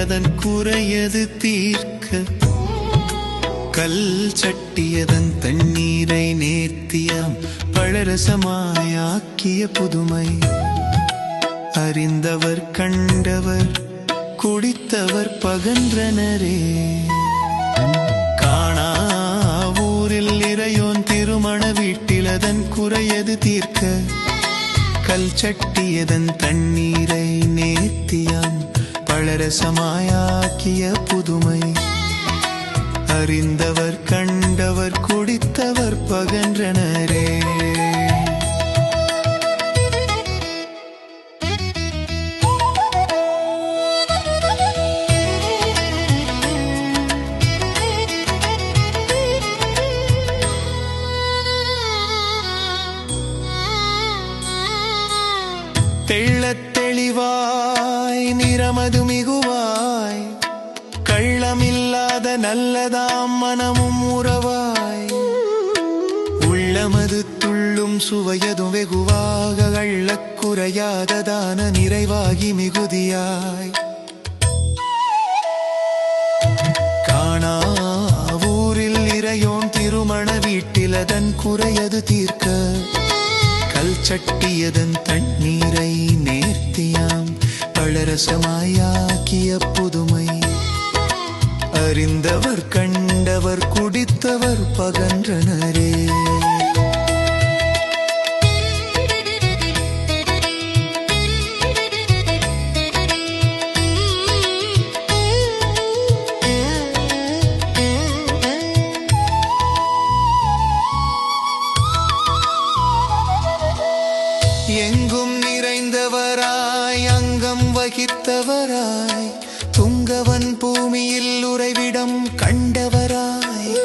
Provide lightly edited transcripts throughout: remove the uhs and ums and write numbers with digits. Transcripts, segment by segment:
அதன் குறையது தீர்க்க கல் சட்டியதன் தண்ணீரை நேர்த்தியாம் பழரசமாயாக்கிய புதுமை அறிந்தவர் கண்டவர் குடித்தவர் பகன்றனரே. காணா ஊரில் இறையோன் திருமண வீட்டில் அதன் குறையது தீர்க்க கல் சட்டியதன் தண்ணீரை நேர்த்தியாம் பழரசமாயாக்கிய புதுமை அறிந்தவர் கண்டவர் குடித்தவர் பகன்றனரே. தெள்ளத் தெளிவாய் நிறமது மிகுவாய் கள்ளமில்லாத நல்லதாம் மனமும் உறவாய் உள்ளமது துள்ளும் சுவையதும் வெகுவாக கள்ளக் குறையாததான நிறைவாகி மிகுதியாய் காணா ஊரில் இறையோன் திருமண வீட்டில் அதன் குறையது தீர்க்க கல் சட்டியதன் தண்ணீரை நேர்த்தியாம் பழரசமாயாக்கிய புதுமை அறிந்தவர் கண்டவர் குடித்தவர் பகன்றனரே. எங்கும் நிறைந்தவராய் அங்கம் வகித்தவராய் துங்கவன் பூமியில் உறைவிடம் கண்டவராய்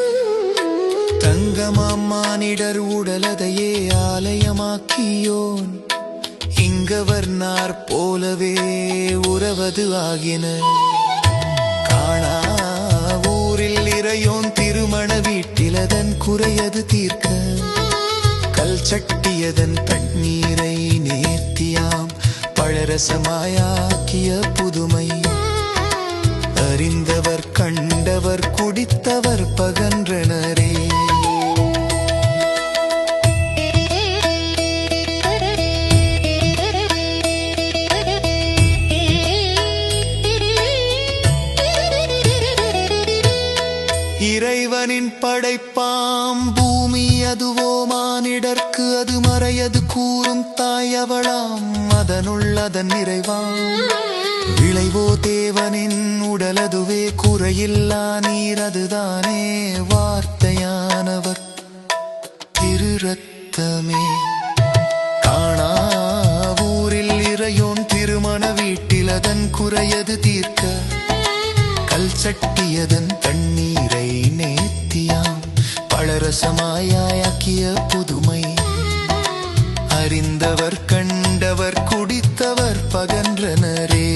தங்கமாம் மானிடர் உடலதையே ஆலயமாக்கியோன் இங்கவர் நார் போலவே உறவது ஆகின. காணா ஊரில் இறையோன் திருமண வீட்டில் அதன் குறையது தீர்க்க கல் சட்டியதன் தண்ணீரை நேர்த்தியாம் பழரசமாயாக்கிய புதுமை அறிந்தவர் கண்டவர் குடித்தவர் பகன்றனரே. இறைவனின் படைப்பாம் பூமி அதுவோ மானிடர்க்கு அது மறையது கூறும் தாயவளாம் அதனுள் அதன் நிறைவாம் விளைவோ தேவனின் உடலதுவே குறையில்லா நீர் அதுதானே வார்த்தையானவர் திரு ரத்தமே. காணா ஊரில் இறையோன் திருமண வீட்டில் அதன் குறையது தீர்க்க கல் சட்டியதன் தண்ணீரை நேர்த்தியாம் பழரசமாயாக்கிய புதுமை அறிந்தவர் கண்டவர் குடித்தவர் பகன்றனரே.